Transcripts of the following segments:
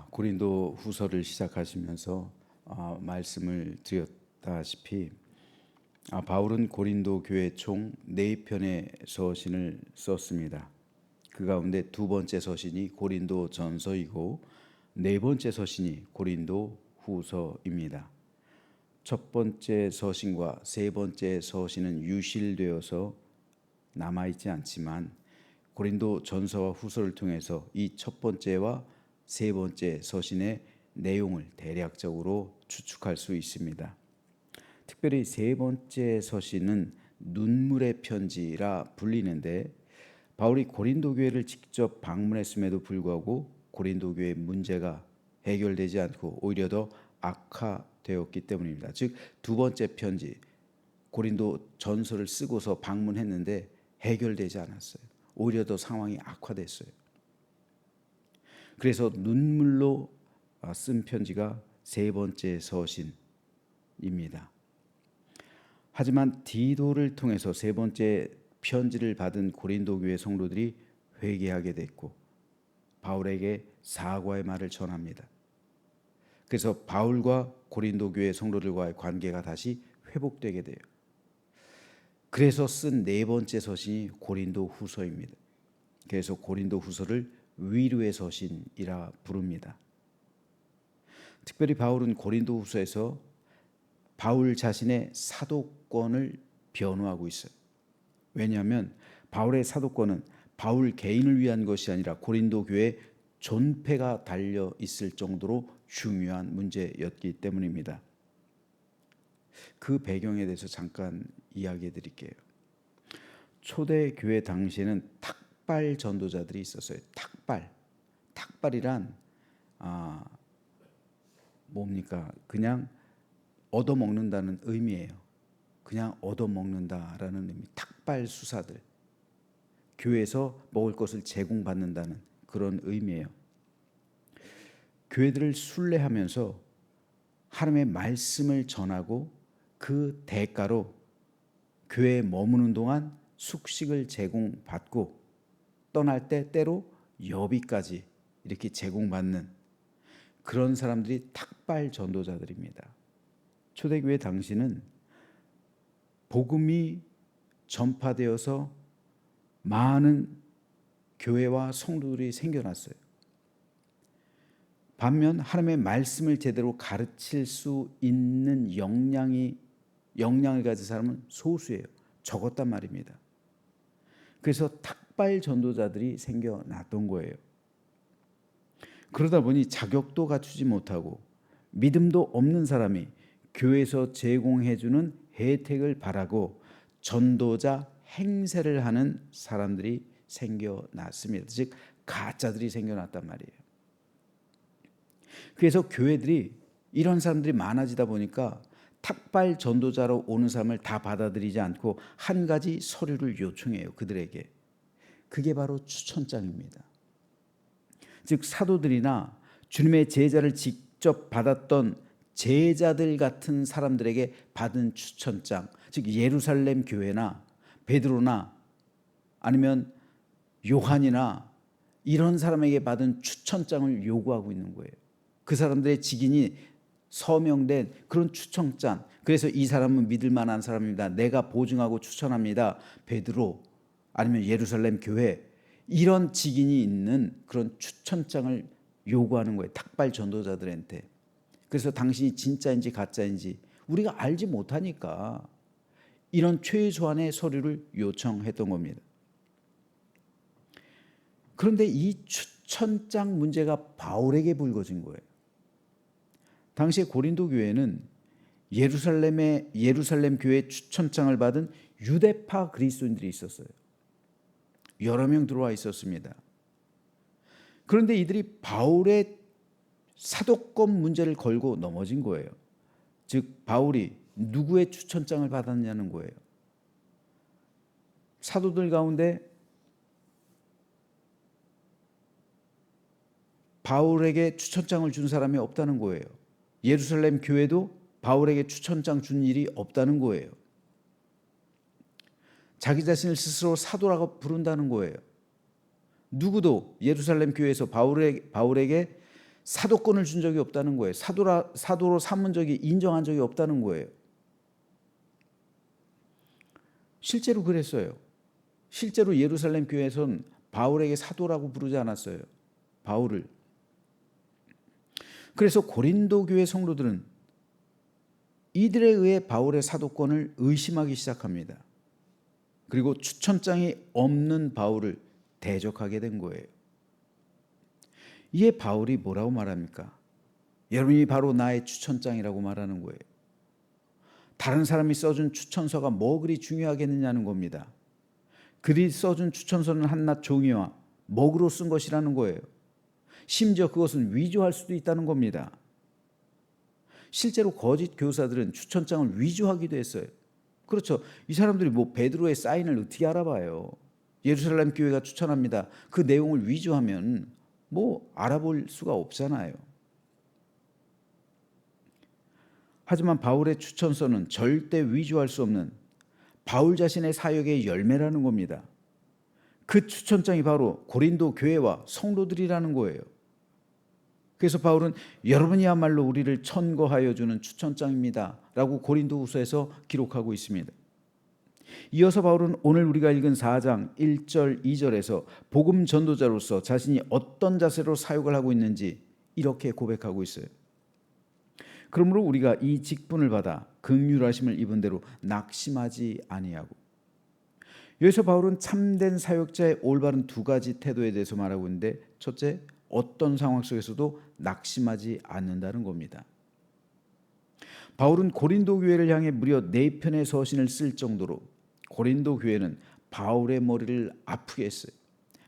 고린도 후서를 시작하시면서 말씀을 드렸다시피 바울은 고린도 교회 총 4편의 서신을 썼습니다. 그 가운데 두 번째 서신이 고린도 전서이고 네 번째 서신이 고린도 후서입니다. 첫 번째 서신과 세 번째 서신은 유실되어서 남아있지 않지만 고린도 전서와 후서를 통해서 이 첫 번째와 세 번째 서신의 내용을 대략적으로 추측할 수 있습니다. 특별히 세 번째 서신은 눈물의 편지라 불리는데 바울이 고린도 교회를 직접 방문했음에도 불구하고 고린도 교회의 문제가 해결되지 않고 오히려 더 악화되었기 때문입니다. 즉 두 번째 편지 고린도 전서를 쓰고서 방문했는데 해결되지 않았어요. 오히려 더 상황이 악화됐어요. 그래서 눈물로 쓴 편지가 세 번째 서신입니다. 하지만 디도를 통해서 세 번째 편지를 받은 고린도 교회 성도들이 회개하게 됐고 바울에게 사과의 말을 전합니다. 그래서 바울과 고린도 교회 성도들과의 관계가 다시 회복되게 돼요. 그래서 쓴 네 번째 서신이 고린도 후서입니다. 그래서 고린도 후서를 위로의 서신이라 부릅니다. 특별히 바울은 고린도 후서에서 바울 자신의 사도권을 변호하고 있어요. 왜냐하면 바울의 사도권은 바울 개인을 위한 것이 아니라 고린도 교회의 존폐가 달려 있을 정도로 중요한 문제였기 때문입니다. 그 배경에 대해서 잠깐 이야기해 드릴게요. 초대 교회 당시에는 탁발 전도자들이 있었어요. 탁발이란 뭡니까? 그냥 얻어먹는다는 의미예요. 그냥 얻어먹는다라는 의미. 탁발 수사들. 교회에서 먹을 것을 제공받는다는 그런 의미예요. 교회들을 순례하면서 하나님의 말씀을 전하고 그 대가로 교회에 머무는 동안 숙식을 제공받고 떠날 때 때로 여비까지 이렇게 제공받는 그런 사람들이 탁발 전도자들입니다. 초대교회 당시는 복음이 전파되어서 많은 교회와 성도들이 생겨났어요. 반면 하나님의 말씀을 제대로 가르칠 수 있는 역량을 가진 사람은 소수예요. 적었단 말입니다. 그래서 탁발 전도자들이 생겨났던 거예요. 그러다 보니 자격도 갖추지 못하고 믿음도 없는 사람이 교회에서 제공해주는 혜택을 바라고 전도자 행세를 하는 사람들이 생겨났습니다. 즉 가짜들이 생겨났단 말이에요. 그래서 교회들이 이런 사람들이 많아지다 보니까 탁발 전도자로 오는 사람을 다 받아들이지 않고 한 가지 서류를 요청해요. 그들에게. 그게 바로 추천장입니다. 즉 사도들이나 주님의 제자를 직접 받았던 제자들 같은 사람들에게 받은 추천장, 즉 예루살렘 교회나 베드로나 아니면 요한이나 이런 사람에게 받은 추천장을 요구하고 있는 거예요. 그 사람들의 직인이 서명된 그런 추천장. 그래서 이 사람은 믿을 만한 사람입니다. 내가 보증하고 추천합니다. 베드로 아니면 예루살렘 교회 이런 직인이 있는 그런 추천장을 요구하는 거예요. 탁발 전도자들한테. 그래서 당신이 진짜인지 가짜인지 우리가 알지 못하니까 이런 최소한의 서류를 요청했던 겁니다. 그런데 이 추천장 문제가 바울에게 불거진 거예요. 당시에 고린도 교회는 예루살렘 교회 추천장을 받은 유대파 그리스도인들이 있었어요. 여러 명 들어와 있었습니다. 그런데 이들이 바울의 사도권 문제를 걸고 넘어진 거예요. 즉 바울이 누구의 추천장을 받았냐는 거예요. 사도들 가운데 바울에게 추천장을 준 사람이 없다는 거예요. 예루살렘 교회도 바울에게 추천장 준 일이 없다는 거예요. 자기 자신을 스스로 사도라고 부른다는 거예요. 누구도 예루살렘 교회에서 바울에게 사도권을 준 적이 없다는 거예요. 사도로 삼은 적이 인정한 적이 없다는 거예요. 실제로 그랬어요. 실제로 예루살렘 교회에선 바울에게 사도라고 부르지 않았어요. 바울을. 그래서 고린도 교회 성도들은 이들에 의해 바울의 사도권을 의심하기 시작합니다. 그리고 추천장이 없는 바울을 대적하게 된 거예요. 이에 바울이 뭐라고 말합니까? 여러분이 바로 나의 추천장이라고 말하는 거예요. 다른 사람이 써준 추천서가 뭐 그리 중요하겠느냐는 겁니다. 그들이 써준 추천서는 한낱 종이와 먹으로 쓴 것이라는 거예요. 심지어 그것은 위조할 수도 있다는 겁니다. 실제로 거짓 교사들은 추천장을 위조하기도 했어요. 그렇죠. 이 사람들이 뭐 베드로의 사인을 어떻게 알아봐요. 예루살렘 교회가 추천합니다. 그 내용을 위조하면 뭐 알아볼 수가 없잖아요. 하지만 바울의 추천서는 절대 위조할 수 없는 바울 자신의 사역의 열매라는 겁니다. 그 추천장이 바로 고린도 교회와 성도들이라는 거예요. 그래서 바울은 여러분이야말로 우리를 천거하여 주는 추천장입니다 라고 고린도후서에서 기록하고 있습니다. 이어서 바울은 오늘 우리가 읽은 4장 1절 2절에서 복음 전도자로서 자신이 어떤 자세로 사역을 하고 있는지 이렇게 고백하고 있어요. 그러므로 우리가 이 직분을 받아 긍휼하심을 입은 대로 낙심하지 아니하고. 여기서 바울은 참된 사역자의 올바른 두 가지 태도에 대해서 말하고 있는데, 첫째, 어떤 상황 속에서도 낙심하지 않는다는 겁니다. 바울은 고린도 교회를 향해 무려 4편의 서신을 쓸 정도로 고린도 교회는 바울의 머리를 아프게 했어요.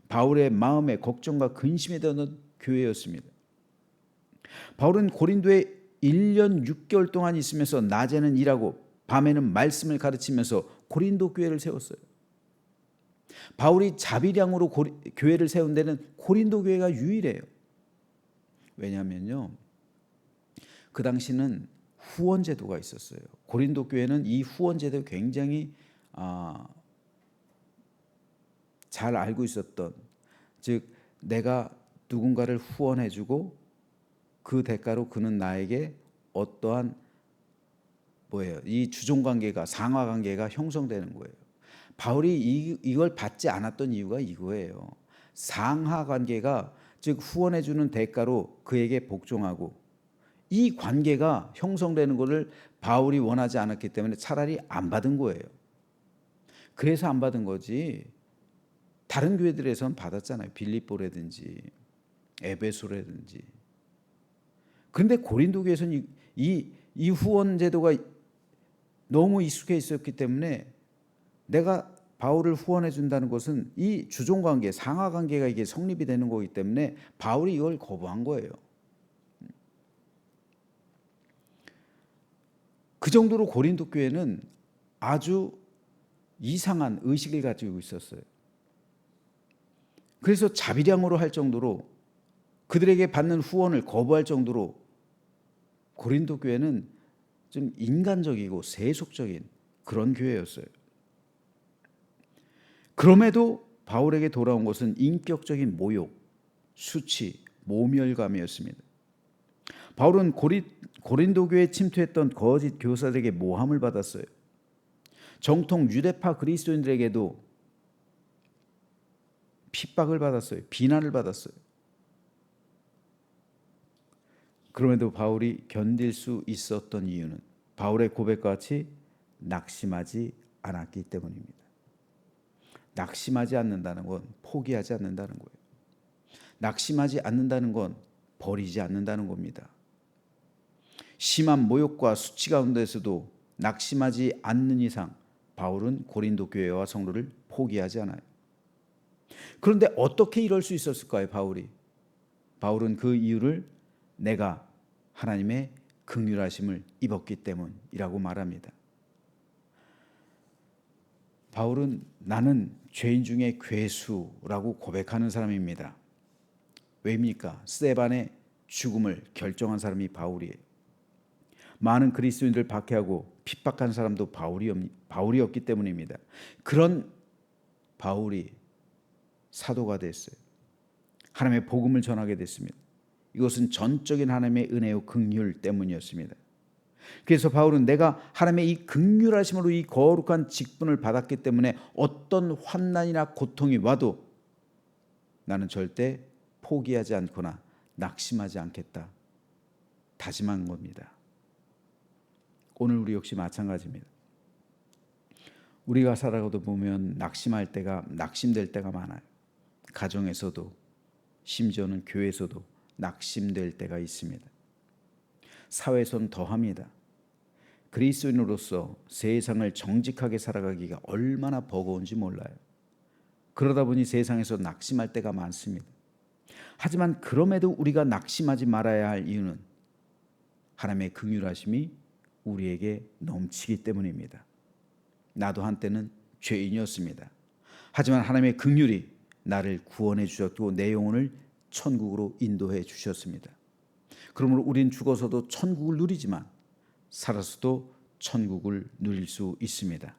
바울의 마음에 걱정과 근심이 되는 교회였습니다. 바울은 고린도에 1년 6개월 동안 있으면서 낮에는 일하고 밤에는 말씀을 가르치면서 고린도 교회를 세웠어요. 바울이 자비량으로 교회를 세운 데는 고린도 교회가 유일해요. 왜냐하면요, 그 당시는 후원 제도가 있었어요. 고린도 교회는 이 후원 제도 굉장히 잘 알고 있었던, 즉 내가 누군가를 후원해주고 그 대가로 그는 나에게 어떠한 이 주종관계가, 상하관계가 형성되는 거예요. 바울이 이걸 받지 않았던 이유가 이거예요. 상하관계가, 즉 후원해주는 대가로 그에게 복종하고, 이 관계가 형성되는 것을 바울이 원하지 않았기 때문에 차라리 안 받은 거예요. 그래서 안 받은 거지, 다른 교회들에선 받았잖아요. 빌립보라든지 에베소라든지. 그런데 고린도 교회에서는 이 후원 제도가 너무 익숙해 있었기 때문에 내가 바울을 후원해 준다는 것은 이 주종관계, 상하관계가 이게 성립이 되는 거기 때문에 바울이 이걸 거부한 거예요. 그 정도로 고린도 교회는 아주 이상한 의식을 가지고 있었어요. 그래서 자비량으로 할 정도로, 그들에게 받는 후원을 거부할 정도로 고린도 교회는 좀 인간적이고 세속적인 그런 교회였어요. 그럼에도 바울에게 돌아온 것은 인격적인 모욕, 수치, 모멸감이었습니다. 바울은 고린도 교회에 침투했던 거짓 교사들에게 모함을 받았어요. 정통 유대파 그리스도인들에게도 핍박을 받았어요. 비난을 받았어요. 그럼에도 바울이 견딜 수 있었던 이유는 바울의 고백과 같이 낙심하지 않았기 때문입니다. 낙심하지 않는다는 건 포기하지 않는다는 거예요. 낙심하지 않는다는 건 버리지 않는다는 겁니다. 심한 모욕과 수치 가운데서도 낙심하지 않는 이상 바울은 고린도 교회와 성도를 포기하지 않아요. 그런데 어떻게 이럴 수 있었을까요, 바울이? 바울은 그 이유를 내가 하나님의 긍휼하심을 입었기 때문이라고 말합니다. 바울은 나는 죄인 중에 괴수라고 고백하는 사람입니다. 왜입니까? 스데반의 죽음을 결정한 사람이 바울이에요. 많은 그리스도인들 박해하고 핍박한 사람도 바울이었기 때문입니다. 그런 바울이 사도가 됐어요. 하나님의 복음을 전하게 됐습니다. 이것은 전적인 하나님의 은혜요 긍휼 때문이었습니다. 그래서 바울은 내가 하나님의 이 긍휼하심으로 이 거룩한 직분을 받았기 때문에 어떤 환난이나 고통이 와도 나는 절대 포기하지 않거나 낙심하지 않겠다 다짐한 겁니다. 오늘 우리 역시 마찬가지입니다. 우리가 살아가다 보면 낙심될 때가 많아요. 가정에서도 심지어는 교회에서도 낙심될 때가 있습니다. 사회에서는 더합니다. 그리스도인으로서 세상을 정직하게 살아가기가 얼마나 버거운지 몰라요. 그러다 보니 세상에서 낙심할 때가 많습니다. 하지만 그럼에도 우리가 낙심하지 말아야 할 이유는 하나님의 긍휼하심이 우리에게 넘치기 때문입니다. 나도 한때는 죄인이었습니다. 하지만 하나님의 긍휼이 나를 구원해 주셨고 내 영혼을 천국으로 인도해 주셨습니다. 그러므로 우린 죽어서도 천국을 누리지만 살아서도 천국을 누릴 수 있습니다.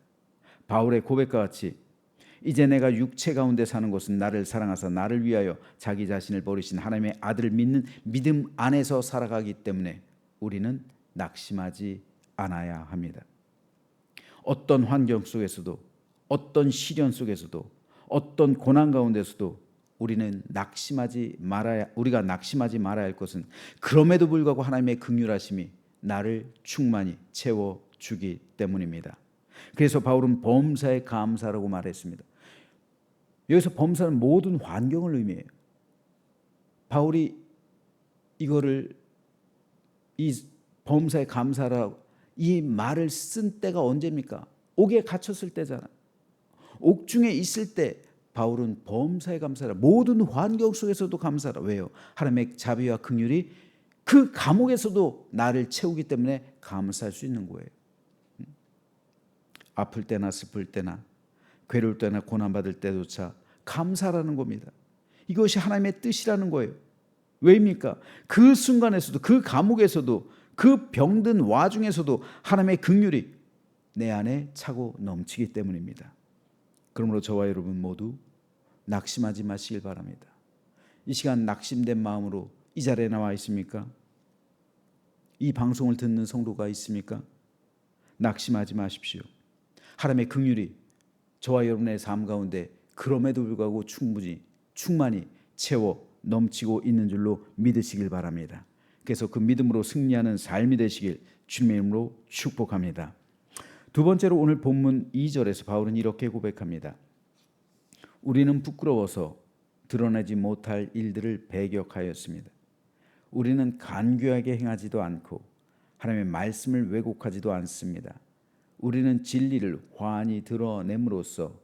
바울의 고백과 같이 이제 내가 육체 가운데 사는 것은 나를 사랑하사 나를 위하여 자기 자신을 버리신 하나님의 아들을 믿는 믿음 안에서 살아가기 때문에 우리는 낙심하지 않아야 합니다. 어떤 환경 속에서도 어떤 시련 속에서도 어떤 고난 가운데서도 우리가 낙심하지 말아야 할 것은 그럼에도 불구하고 하나님의 긍휼하심이 나를 충만히 채워주기 때문입니다. 그래서 바울은 범사에 감사라고 말했습니다. 여기서 범사는 모든 환경을 의미해요. 바울이 이 범사에 감사라고 이 말을 쓴 때가 언제입니까? 옥에 갇혔을 때잖아요. 옥중에 있을 때 바울은 범사에 감사라, 모든 환경 속에서도 감사라. 왜요? 하나님의 자비와 긍휼이 그 감옥에서도 나를 채우기 때문에 감사할 수 있는 거예요. 아플 때나 슬플 때나 괴로울 때나 고난받을 때조차 감사라는 겁니다. 이것이 하나님의 뜻이라는 거예요. 왜입니까? 그 순간에서도 그 감옥에서도 그 병든 와중에서도 하나님의 긍휼이 내 안에 차고 넘치기 때문입니다. 그러므로 저와 여러분 모두 낙심하지 마시길 바랍니다. 이 시간 낙심된 마음으로 이 자리에 나와 있습니까? 이 방송을 듣는 성도가 있습니까? 낙심하지 마십시오. 하나님의 긍휼이 저와 여러분의 삶 가운데 그럼에도 불구하고 충만히 채워 넘치고 있는 줄로 믿으시길 바랍니다. 그래서 그 믿음으로 승리하는 삶이 되시길 주님의 이름으로 축복합니다. 두 번째로 오늘 본문 2절에서 바울은 이렇게 고백합니다. 우리는 부끄러워서 드러내지 못할 일들을 배격하였습니다. 우리는 간교하게 행하지도 않고 하나님의 말씀을 왜곡하지도 않습니다. 우리는 진리를 환히 드러냄으로써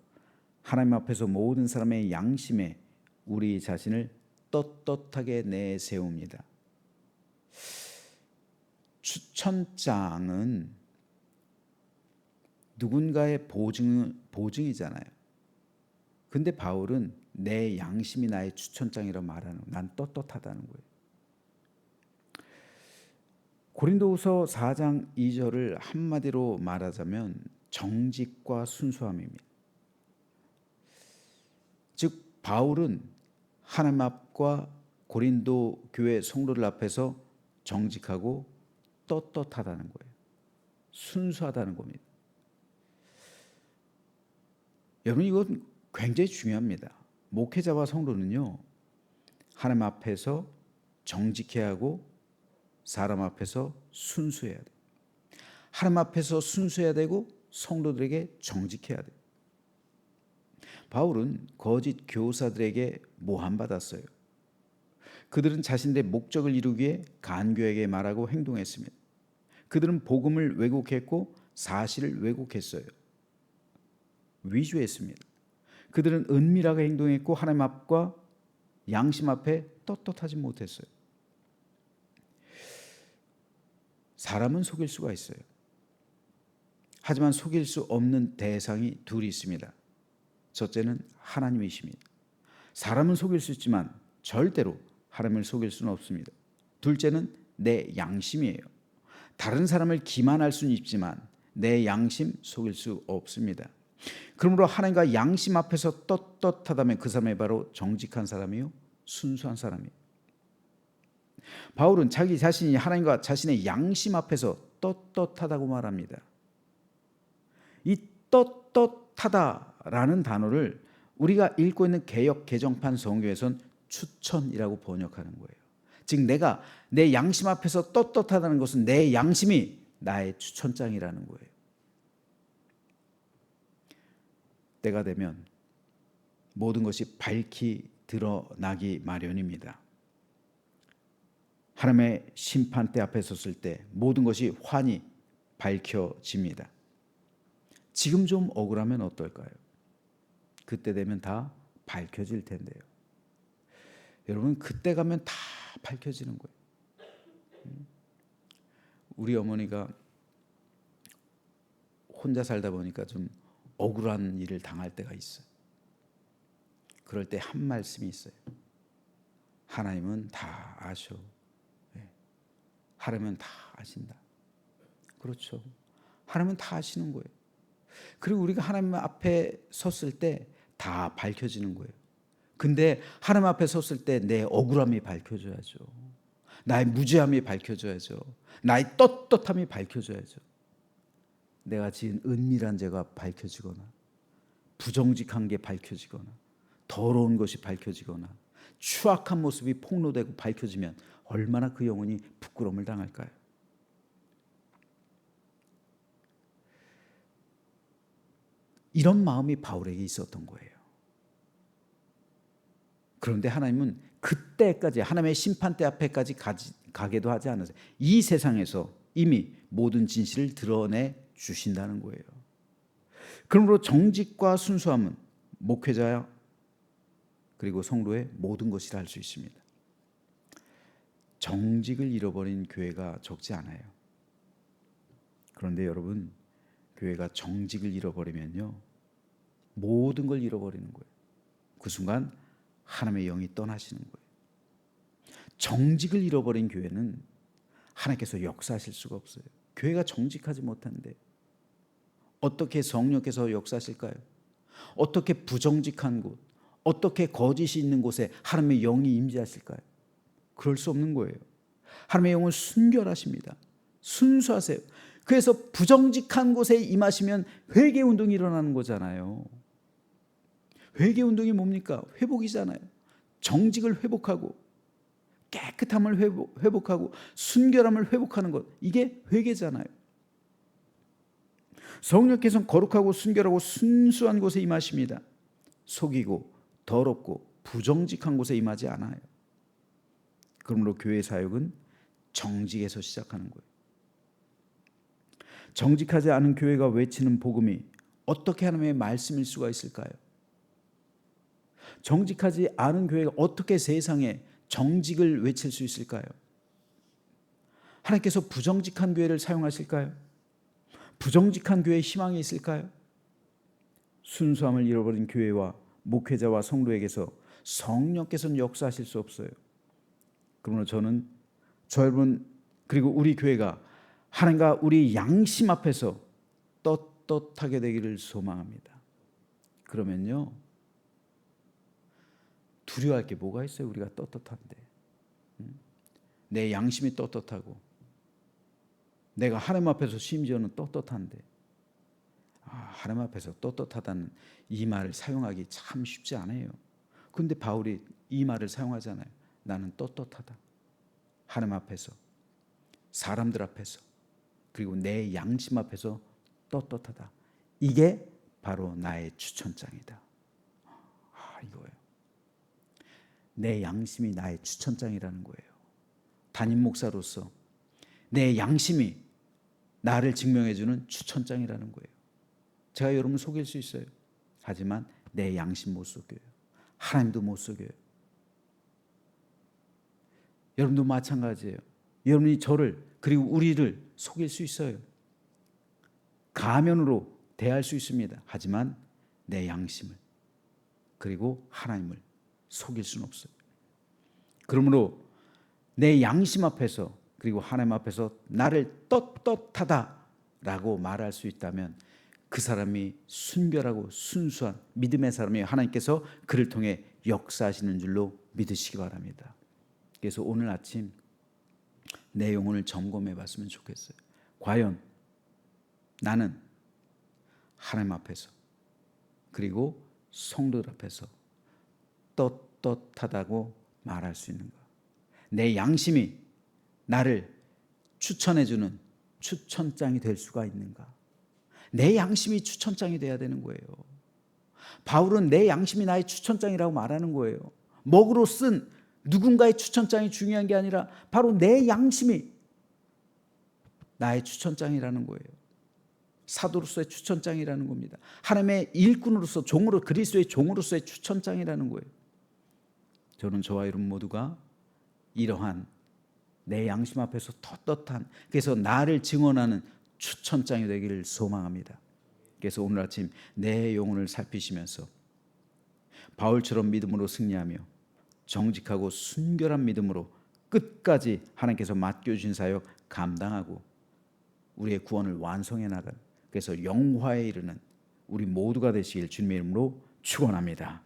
하나님 앞에서 모든 사람의 양심에 우리 자신을 떳떳하게 내세웁니다. 추천장은 누군가의 보증이잖아요. 근데 바울은 내 양심이 나의 추천장이라고 말하는 거예요. 난 떳떳하다는 거예요. 고린도후서 4장 2절을 한마디로 말하자면 정직과 순수함입니다. 즉 바울은 하나님 앞과 고린도 교회 성도들 앞에서 정직하고 떳떳하다는 거예요. 순수하다는 겁니다. 여러분 이건 굉장히 중요합니다. 목회자와 성도는요, 하나님 앞에서 정직해야 하고 사람 앞에서 순수해야 돼요. 하나님 앞에서 순수해야 되고 성도들에게 정직해야 돼요. 바울은 거짓 교사들에게 모함받았어요. 그들은 자신들의 목적을 이루기 위해 간교에게 말하고 행동했습니다. 그들은 복음을 왜곡했고 사실을 왜곡했어요. 위조했습니다. 그들은 은밀하게 행동했고 하나님 앞과 양심 앞에 떳떳하지 못했어요. 사람은 속일 수가 있어요. 하지만 속일 수 없는 대상이 둘이 있습니다. 첫째는 하나님이십니다. 사람은 속일 수 있지만 절대로 하나님을 속일 수는 없습니다. 둘째는 내 양심이에요. 다른 사람을 기만할 수는 있지만 내 양심 속일 수 없습니다. 그러므로 하나님과 양심 앞에서 떳떳하다면 그 사람이 바로 정직한 사람이요 순수한 사람이에요. 바울은 자기 자신이 하나님과 자신의 양심 앞에서 떳떳하다고 말합니다. 이 떳떳하다라는 단어를 우리가 읽고 있는 개역 개정판 성경에선 추천이라고 번역하는 거예요. 즉 내가 내 양심 앞에서 떳떳하다는 것은 내 양심이 나의 추천장이라는 거예요. 때가 되면 모든 것이 밝히 드러나기 마련입니다. 하나님의 심판대 앞에 섰을 때 모든 것이 환히 밝혀집니다. 지금 좀 억울하면 어떨까요? 그때 되면 다 밝혀질 텐데요. 여러분, 그때 가면 다 밝혀지는 거예요. 우리 어머니가 혼자 살다 보니까 좀 억울한 일을 당할 때가 있어요. 그럴 때 한 말씀이 있어요. 하나님은 다 아셔. 하나님은 다 아신다. 그렇죠. 하나님은 다 아시는 거예요. 그리고 우리가 하나님 앞에 섰을 때 다 밝혀지는 거예요. 근데 하나님 앞에 섰을 때 내 억울함이 밝혀져야죠. 나의 무죄함이 밝혀져야죠. 나의 떳떳함이 밝혀져야죠. 내가 지은 은밀한 죄가 밝혀지거나 부정직한 게 밝혀지거나 더러운 것이 밝혀지거나 추악한 모습이 폭로되고 밝혀지면 얼마나 그 영혼이 부끄러움을 당할까요? 이런 마음이 바울에게 있었던 거예요. 그런데 하나님은 그때까지 하나님의 심판대 앞에까지 가게도 하지 않으세요. 이 세상에서 이미 모든 진실을 드러내 주신다는 거예요. 그러므로 정직과 순수함은 목회자야 그리고 성도의 모든 것이라 할 수 있습니다. 정직을 잃어버린 교회가 적지 않아요. 그런데 여러분, 교회가 정직을 잃어버리면요 모든 걸 잃어버리는 거예요. 그 순간 하나님의 영이 떠나시는 거예요. 정직을 잃어버린 교회는 하나님께서 역사하실 수가 없어요. 교회가 정직하지 못한데 어떻게 성령께서 역사하실까요? 어떻게 부정직한 곳, 어떻게 거짓이 있는 곳에 하나님의 영이 임재하실까요? 그럴 수 없는 거예요. 하나님의 영은 순결하십니다. 순수하세요. 그래서 부정직한 곳에 임하시면 회개운동이 일어나는 거잖아요. 회개운동이 뭡니까? 회복이잖아요. 정직을 회복하고 깨끗함을 회복하고 순결함을 회복하는 것, 이게 회개잖아요. 성령께서는 거룩하고 순결하고 순수한 곳에 임하십니다. 속이고 더럽고 부정직한 곳에 임하지 않아요. 그러므로 교회 사역은 정직에서 시작하는 거예요. 정직하지 않은 교회가 외치는 복음이 어떻게 하나님의 말씀일 수가 있을까요? 정직하지 않은 교회가 어떻게 세상에 정직을 외칠 수 있을까요? 하나님께서 부정직한 교회를 사용하실까요? 부정직한 교회에 희망이 있을까요? 순수함을 잃어버린 교회와 목회자와 성도에게서 성령께서는 역사하실 수 없어요. 그러므로 저는 저 여러분 그리고 우리 교회가 하나님과 우리 양심 앞에서 떳떳하게 되기를 소망합니다. 그러면요 두려워할 게 뭐가 있어요? 우리가 떳떳한데 내 양심이 떳떳하고 내가 하나님 앞에서 심지어는 떳떳한데 하나님 앞에서 떳떳하다는 이 말을 사용하기 참 쉽지 않아요. 그런데 바울이 이 말을 사용하잖아요. 나는 떳떳하다. 하나님 앞에서, 사람들 앞에서, 그리고 내 양심 앞에서 떳떳하다. 이게 바로 나의 추천장이다. 이거예요. 내 양심이 나의 추천장이라는 거예요. 담임 목사로서 내 양심이 나를 증명해주는 추천장이라는 거예요. 제가 여러분 속일 수 있어요. 하지만 내 양심 못 속여요. 하나님도 못 속여요. 여러분도 마찬가지예요. 여러분이 저를 그리고 우리를 속일 수 있어요. 가면으로 대할 수 있습니다. 하지만 내 양심을 그리고 하나님을 속일 수는 없어요. 그러므로 내 양심 앞에서 그리고 하나님 앞에서 나를 떳떳하다라고 말할 수 있다면 그 사람이 순결하고 순수한 믿음의 사람이 하나님께서 그를 통해 역사하시는 줄로 믿으시기 바랍니다. 그래서 오늘 아침 내 영혼을 점검해 봤으면 좋겠어요. 과연 나는 하나님 앞에서 그리고 성도들 앞에서 떳떳하다고 말할 수 있는가? 내 양심이 나를 추천해주는 추천장이 될 수가 있는가? 내 양심이 추천장이 돼야 되는 거예요. 바울은 내 양심이 나의 추천장이라고 말하는 거예요. 먹으로 쓴 누군가의 추천장이 중요한 게 아니라 바로 내 양심이 나의 추천장이라는 거예요. 사도로서의 추천장이라는 겁니다. 하나님의 일꾼으로서 종으로 그리스도의 종으로서의 추천장이라는 거예요. 저는 저와 여러분 모두가 이러한 내 양심 앞에서 떳떳한, 그래서 나를 증언하는 추천장이 되기를 소망합니다. 그래서 오늘 아침 내 영혼을 살피시면서 바울처럼 믿음으로 승리하며 정직하고 순결한 믿음으로 끝까지 하나님께서 맡겨주신 사역 감당하고 우리의 구원을 완성해 나간, 그래서 영화에 이르는 우리 모두가 되시길 주님의 이름으로 축원합니다.